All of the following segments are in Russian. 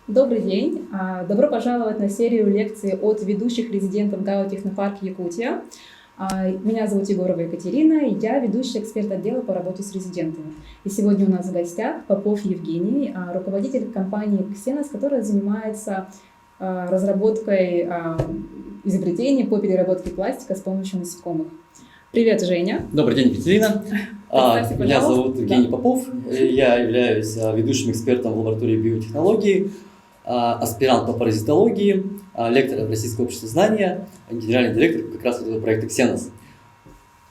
Добрый день! Добро пожаловать на серию лекций от ведущих резидентов ГАО «Технопарк Якутия». Меня зовут Егорова Екатерина, и я ведущий эксперт отдела по работе с резидентами. И сегодня у нас в гостях Попов Евгений, руководитель компании «Ксенос», которая занимается разработкой изобретений по переработке пластика с помощью насекомых. Привет, Женя. Добрый день, Екатерина. Меня зовут Евгений Попов. Я являюсь ведущим экспертом в лаборатории биотехнологий, аспирант по паразитологии, лектор Российского общества знания, генеральный директор как раз этого проекта «Ксенос».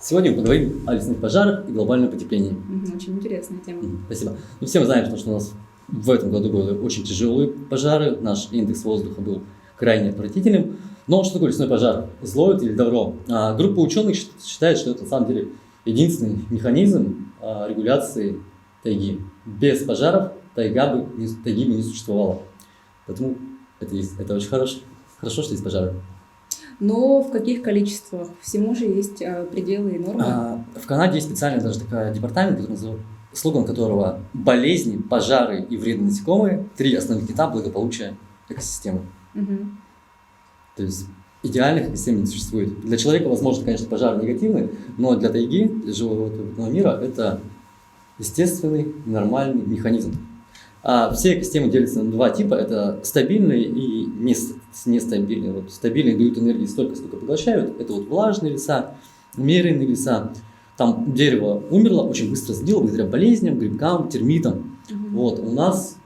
Сегодня мы поговорим о лесных пожарах и глобальном потеплении. Очень интересная тема. Спасибо. Все мы знаем, что у нас в этом году были очень тяжелые пожары, наш индекс воздуха был крайне отвратительным. Но что такое лесной пожар? Зло это или добро? Группа ученых считает, что это на самом деле единственный механизм регуляции тайги. Без пожаров тайги бы не существовало. Поэтому это очень хорошо, что есть пожары. Но в каких количествах? Всему же есть пределы и нормы. В Канаде есть специальный даже такой департамент, слоган которого «Болезни, пожары и вредные насекомые – 3 основных этапа благополучия экосистемы». То есть идеальных экосистем не существует. Для человека, возможно, конечно, пожар негативный, но для тайги, для живого мира это естественный, нормальный механизм. Все экосистемы делятся на 2 типа. Это стабильные и нестабильные. Стабильные дают энергии столько, сколько поглощают. Это влажные леса, умеренные леса. Там дерево умерло, очень быстро сгнило благодаря болезням, грибкам, термитам. У нас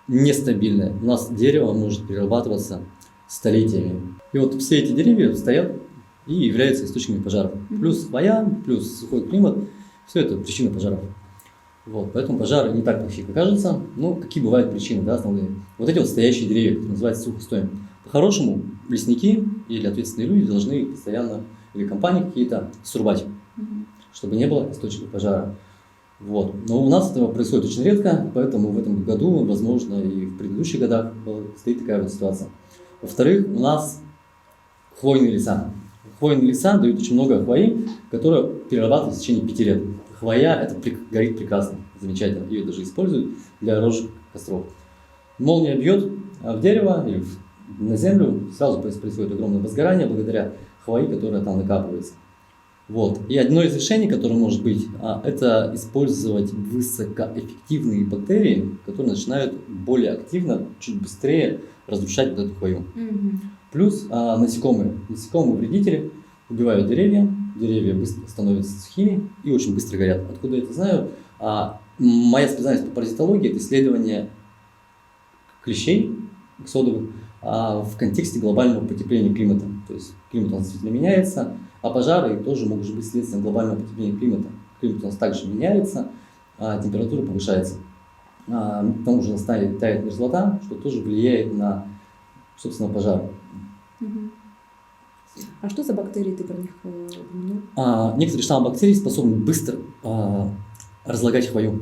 нестабильное. У нас дерево может перерабатываться столетиями. И все эти деревья стоят и являются источниками пожаров. Плюс воян, плюс сухой климат. Все это причина пожаров. Поэтому пожары не так плохие, как кажется. Но какие бывают причины, основные? Эти стоящие деревья, которые называются сухостоем. По-хорошему, лесники или ответственные люди должны постоянно, или компании какие-то, срубать, чтобы не было источников пожара. Но у нас этого происходит очень редко, поэтому в этом году, возможно, и в предыдущих годах стоит такая ситуация. Во-вторых, у нас хвойные леса. Хвойные леса дают очень много хвои, которая перерабатывается в течение 5 лет. Хвоя горит прекрасно, замечательно. Ее даже используют для розжиг костров. Молния бьет в дерево или на землю, сразу происходит огромное возгорание благодаря хвои, которая там накапливается. И одно из решений, которое может быть, это использовать высокоэффективные бактерии, которые начинают более активно, чуть быстрее разрушать эту хвою. Плюс насекомые. Насекомые вредители убивают деревья быстро становятся сухими и очень быстро горят. Откуда я это знаю? Моя специальность по паразитологии – это исследование клещей содовых в контексте глобального потепления климата. То есть климат у нас действительно меняется, а пожары тоже могут быть следствием глобального потепления климата. Климат у нас также меняется, температура повышается. К тому же тает мерзлота, что тоже влияет на, собственно, пожар. А что за бактерии ты про них упомянул? Некоторые штаммы бактерий способны быстро разлагать хвою.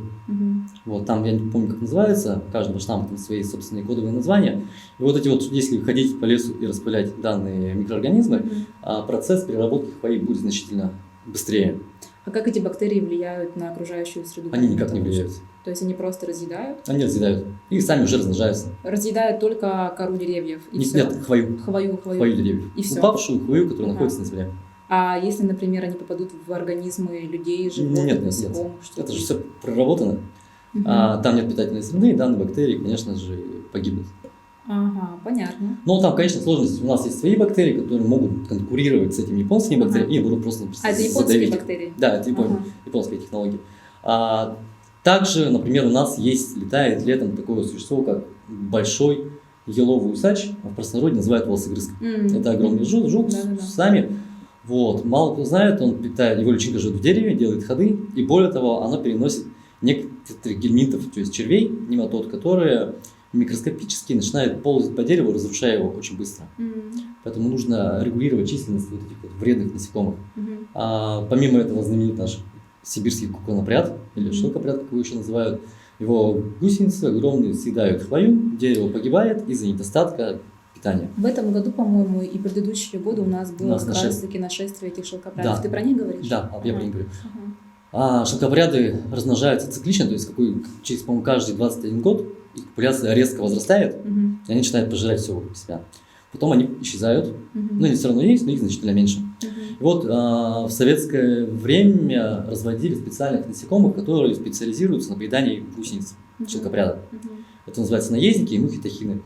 Там, я не помню, как называется, каждого штамма там свои собственные кодовые названия. И если ходить по лесу и распылять данные микроорганизмы, процесс переработки хвои будет значительно быстрее. А как эти бактерии влияют на окружающую среду? Они никак не влияют. То есть они просто разъедают? Они разъедают. И сами уже размножаются. Разъедают только кору деревьев? Нет, хвою. Хвою Деревьев. И все. Упавшую хвою, которая находится на земле. А если, например, они попадут в организмы людей, животных, насекомых? Это же все проработано. Там нет питательной среды, и данные бактерии, конечно же, погибнут. Понятно. Но там, конечно, сложность. У нас есть свои бактерии, которые могут конкурировать с этими японскими бактериями и будут просто это японские бактерии? Да, это японская технология. Также, например, у нас летает летом такое существо, как большой еловый усач, в простонародье называют волосогрызка. Это огромный жук с усами. Мало кто знает, его личинка живет в дереве, делает ходы, и более того, оно переносит некоторых гельминтов, то есть червей, нематод, которые микроскопически начинают ползать по дереву, разрушая его очень быстро. Поэтому нужно регулировать численность этих вредных насекомых. Помимо этого знаменит наш сибирский куколопряд, или шелкопряд, как его еще называют. Его гусеницы огромные съедают хвою, дерево погибает из-за недостатка питания. В этом году, по-моему, и предыдущие годы у нас было как раз-таки нашествие этих шелкопрядов. Да. Ты про них говоришь? Да, я про них говорю. Шелкопряды размножаются циклично, то есть по-моему, каждый 21 год их популяция резко возрастает, Мгм. и они начинают пожирать все вокруг себя. Потом они исчезают, Мгм. но они все равно есть, но их значительно меньше. Мгм. И вот в советское время разводили специальных насекомых, которые специализируются на поедании гусениц Мгм. шелкопряда. Мгм. Это называется наездники и мухи-тахины.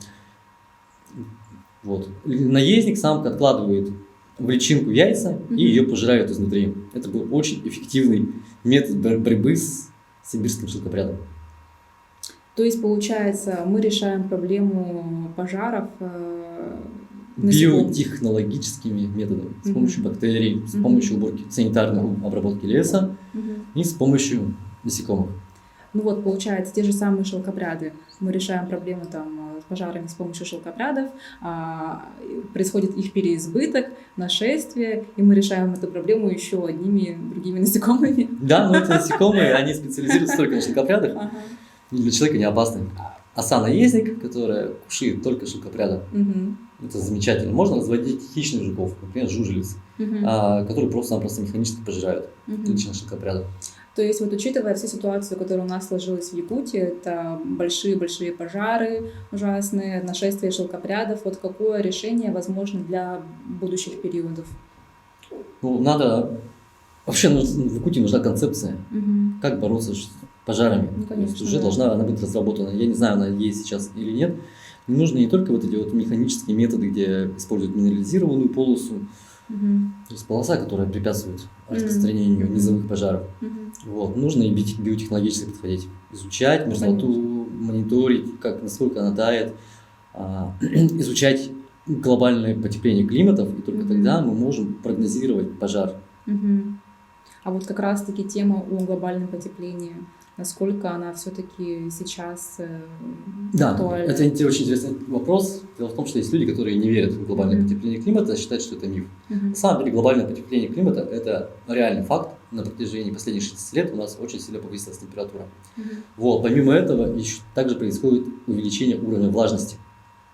Вот. Наездник самка откладывает в личинку яйца Мгм. и ее пожирают изнутри. Это был очень эффективный метод борьбы с сибирским шелкопрядом. То есть, получается, мы решаем проблему пожаров насекомых. Биотехнологическими методами. С Мгм. помощью бактерий, с Мгм. помощью уборки, санитарной обработки леса Мгм. и с помощью насекомых. Ну вот, получается, те же самые шелкопряды. Мы решаем проблему с пожарами с помощью шелкопрядов, происходит их переизбыток, нашествие, и мы решаем эту проблему еще одними другими насекомыми. Да, но эти насекомые, они специализируются только на шелкопрядах, Ага. и для человека не опасны. Оса-наездник, которая кушает только шелкопряда, Мгм. это замечательно. Можно разводить хищных жуков, например, жужелиц, Мгм. которые просто-напросто механически пожирают Мгм. личных шелкопрядов. То есть, вот учитывая всю ситуацию, которая у нас сложилась в Якутии, это большие-большие пожары ужасные, нашествие шелкопрядов, вот какое решение возможно для будущих периодов? Ну, надо... Вообще в Якутии нужна концепция, Мгм. как бороться с пожарами. Ну, То есть конечно, уже да. должна она быть разработана. Я не знаю, она есть сейчас или нет. Не нужны не только вот эти вот механические методы, где используют минерализированную полосу, Мгм. то есть полоса, которая препятствует распространению низовых пожаров. Мгм. Вот. Нужно и биотехнологически подходить. Изучать мерзлоту, мониторить, насколько она тает, изучать глобальное потепление климатов, и только Мгм. тогда мы можем прогнозировать пожар. Мгм. А вот как раз-таки тема о глобальном потеплении, насколько она все-таки сейчас Да, актуальна? это очень интересный вопрос. Дело в том, что есть люди, которые не верят в глобальное Мгм. потепление климата, считают, что это миф. Мгм. На самом деле глобальное потепление климата – это реальный факт. На протяжении последних 60 лет у нас очень сильно повысилась температура. Мгм. Вот. Помимо этого, также происходит увеличение уровня влажности.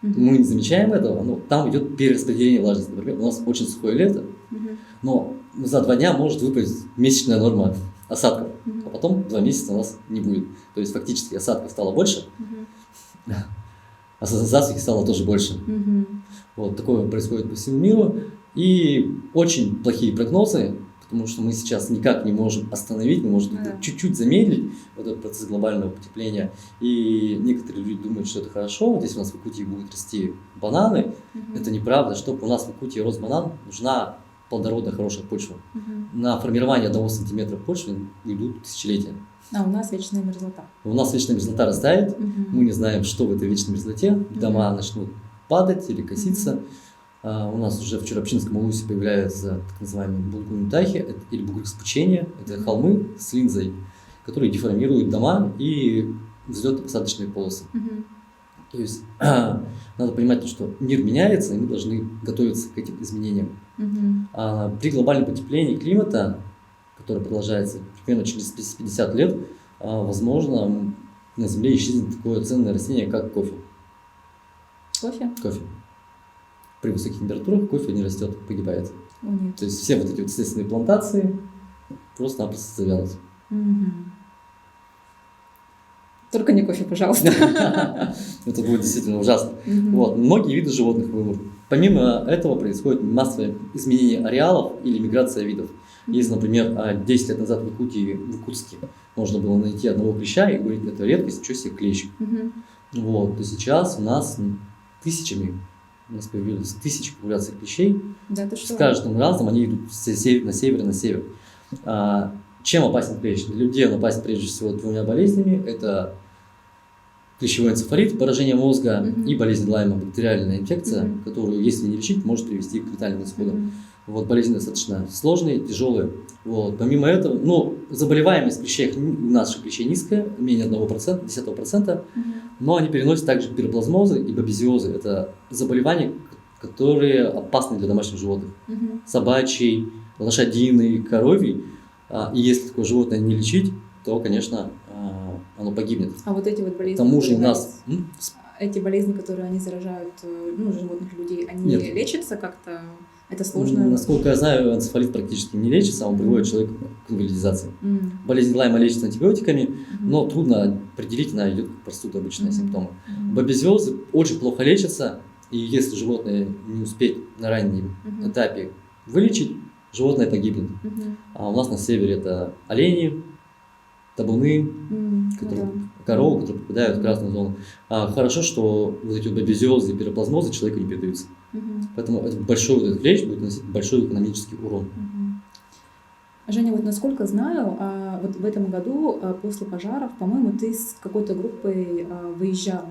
Мгм. Мы не замечаем этого, но там идет перераспределение влажности. Например, у нас очень сухое лето, Мгм. но за 2 дня может выпасть месячная норма осадков, Мгм. а потом 2 месяца у нас не будет. То есть фактически осадков стало больше, Мгм. а засухи стало тоже больше. Мгм. Вот такое происходит по всему миру. И очень плохие прогнозы, потому что мы сейчас никак не можем остановить, мы можем Да. чуть-чуть замедлить вот этот процесс глобального потепления. И некоторые люди думают, что это хорошо. Вот если у нас в Якутии будут расти бананы, Мгм. это неправда. Чтобы у нас в Якутии рос банан, нужна плодородная, хорошая почва. Мгм. На формирование 1 сантиметра почвы уйдут тысячелетия. А у нас вечная мерзлота. У нас вечная мерзлота растает, Мгм. мы не знаем, что в этой вечной мерзлоте, дома начнут падать или коситься. У нас уже в Черопчинском улусе появляются так называемые булгуин-тахи или бугры-спучения. Это холмы с линзой, которые деформируют дома и взлетно-посадочные полосы. Мгм. То есть надо понимать, что мир меняется, и мы должны готовиться к этим изменениям. Мгм. При глобальном потеплении климата, которое продолжается примерно через 50 лет, возможно, на Земле исчезнет такое ценное растение, как кофе. Кофе? Кофе. При высоких температурах кофе не растет, погибает. О, нет. То есть все вот эти вот естественные плантации просто-напросто завянут. Мгм. Только не кофе, пожалуйста. Это будет действительно ужасно. Мгм. Вот. Многие виды животных вымрут. Помимо этого происходит массовое изменение ареалов или миграция видов. Если, например, 10 лет назад в Якутии, в Якутске можно было найти одного клеща и говорить, это редкость, что себе клещ. Мгм. Вот. То сейчас у нас у нас появились тысячи популяций клещей. Да, ты С что? каждым разом они идут на север. Чем опасен клещ? Для людей он опасен прежде всего 2 болезнями. Это клещевой энцефалит, поражение мозга, Мгм. и болезнь Лайма, бактериальная инфекция, Мгм. которую, если не лечить, может привести к летальному исходу. Мгм. Вот, болезни достаточно сложные, тяжелые. Вот. Помимо этого, заболеваемость клещей у наших клещей низкая, менее 1%, 10%, Мгм. но они переносят также пироплазмозы и бабезиозы. Это заболевания, которые опасны для домашних животных. Мгм. Собачий, лошадиный, коровий. И если такое животное не лечить, то, конечно, оно погибнет. А вот эти вот болезни, К тому же у которые нас... эти болезни, которые они заражают животных, людей, они Нет. лечатся как-то Это сложно? Насколько я знаю, энцефалит практически не лечится, он приводит человека к инвалидизации. Болезнь Лайма лечится антибиотиками, но трудно определить, она идет как простуда, обычные симптомы. Бабезиоз очень плохо лечится, и если животное не успеть на раннем этапе вылечить, животное погибнет. А у нас на севере это олени, табуны, коровы, которые попадают в красную зону. Хорошо, что вот эти бабезиозы и пироплазмозы человеку не передаются. Поэтому большой вот этот клещ будет наносить большой экономический урон. Женя, вот насколько знаю, вот в этом году после пожаров, по-моему, ты с какой-то группой выезжал,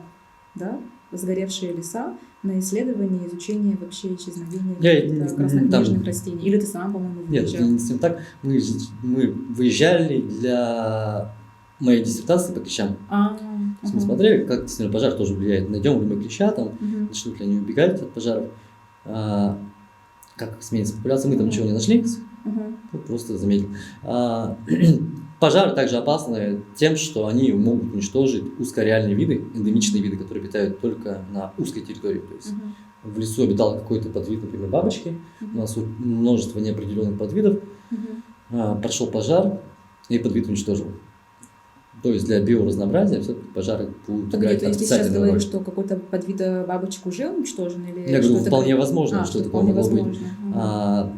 да, в сгоревшие леса на исследование, изучение вообще исчезновения краснокнижных растений. Или ты сам, по-моему, выезжал? Нет, не совсем так. Мы выезжали для моей диссертации по клещам. Мы смотрели, как действительно пожар тоже влияет. Найдем ли мы клеща, там, начнут ли они убегать от пожаров, как сменится популяция. Мы там ничего не нашли, просто заметили. Пожары также опасны тем, что они могут уничтожить узкореальные виды, эндемичные виды, которые обитают только на узкой территории. То есть в лесу обитал какой-то подвид, например, бабочки, у нас множество неопределенных подвидов, прошел пожар и подвид уничтожил. То есть для биоразнообразия все-таки пожары будут играть отрицательную роль. Ты сейчас говоришь, что какой-то подвид бабочек уже уничтожен? Или я говорю, вполне возможно, что такое могло быть.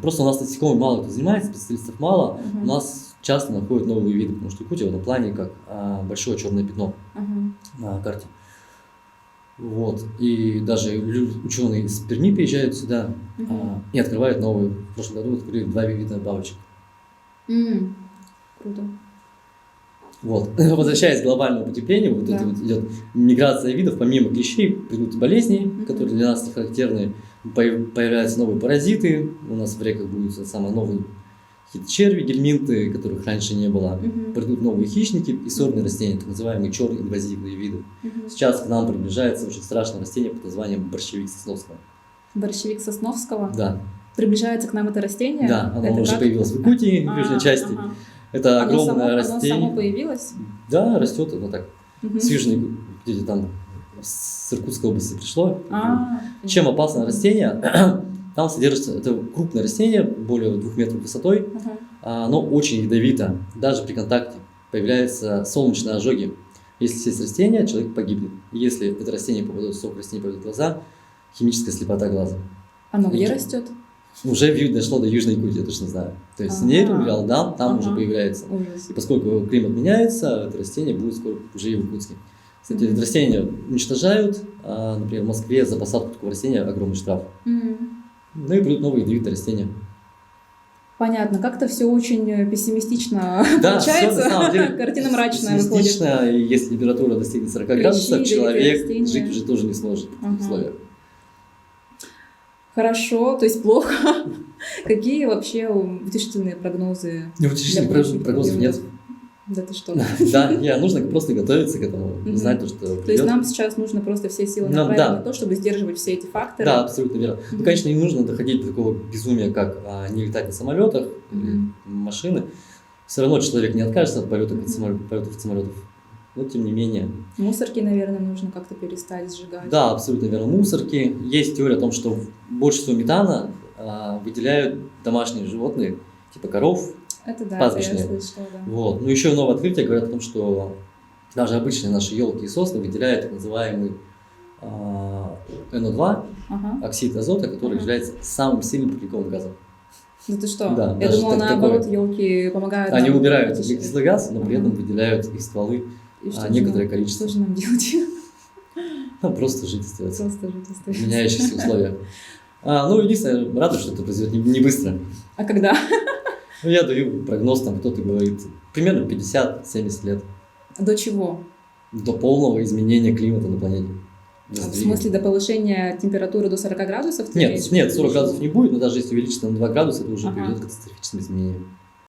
Просто у нас насекомыми мало кто занимается, специалистов мало. У нас часто находят новые виды, потому что Якутия в этом плане как большое черное пятно на карте. Вот. И даже ученые из Перми приезжают сюда и открывают новые. В прошлом году открыли 2 вида бабочек. Круто. Вот. Возвращаясь к глобальному потеплению, вот это вот идет миграция видов, помимо клещей, придут болезни, которые для нас не характерны, появляются новые паразиты, у нас в реках будут самые новые какие-то черви, гельминты, которых раньше не было, придут новые хищники и сорные растения, так называемые черные инвазивные виды. Сейчас к нам приближается очень страшное растение под названием борщевик Сосновского. Борщевик Сосновского? Да. Приближается к нам это растение? Да, оно уже появилось в Якутии, в южной части. Это огромное растение. Оно само появилось? Да, растет, оно так. С южной, где-то там, с Иркутской области пришло. Чем опасно растение? Там содержится, это крупное растение, более 2 метров высотой, оно очень ядовито. Даже при контакте появляются солнечные ожоги. Если съесть растение, человек погибнет. Если это растение попадет, сок растения попадет в глаза, химическая слепота глаза. Оно где растет? Уже дошло до Южной Якутии, я точно знаю. То есть Нерюн, Ялдан, там уже появляется. Ужас. И поскольку климат меняется, это растение будет скоро уже и в Иркутске. Кстати, это растение уничтожают, например, в Москве за посадку такого растения огромный штраф. Ну и придут новые ядовитые растения. Понятно. Как-то все очень пессимистично Да, получается. все на самом деле картина мрачная выходит. Пессимистично, и если температура достигнет 40 градусов, человек жить уже тоже не сможет в таких условиях. Хорошо, то есть плохо. Какие вообще утешительные прогнозы? Утешительных прогнозов нет. Да ты что? Да, нужно просто готовиться к этому, знать то, что придет. То есть нам сейчас нужно просто все силы направить на то, чтобы сдерживать все эти факторы? Да, абсолютно верно. Ну, конечно, не нужно доходить до такого безумия, как не летать на самолетах или машины. Все равно человек не откажется от полетов самолетов. Но тем не менее. Мусорки, наверное, нужно как-то перестать сжигать. Да, абсолютно верно. Мусорки. Есть теория о том, что больше всего метана выделяют домашние животные, типа коров, это да, пастбищные. Это я слышала, да. Вот. Ну, еще новое открытие говорят о том, что даже обычные наши елки и сосны выделяют так называемый NO2, оксид азота, который является самым сильным парниковым газом. Да ты что? Да, я думала, наоборот, елки помогают. Они убирают углекислый газ, но при этом выделяют их стволы некоторое количество. Что же нам делать? Ну, просто жить остается. Просто жить остается. В меняющихся условиях. Ну, единственное, радует, что это произойдет не быстро. А когда? Ну, я даю прогноз, там кто-то говорит, примерно 50-70 лет. До чего? До полного изменения климата на планете. В смысле, до повышения температуры до 40 градусов? Нет, 40 градусов не будет, но даже если увеличить на 2 градуса, это уже приведет к катастрофическим изменениям.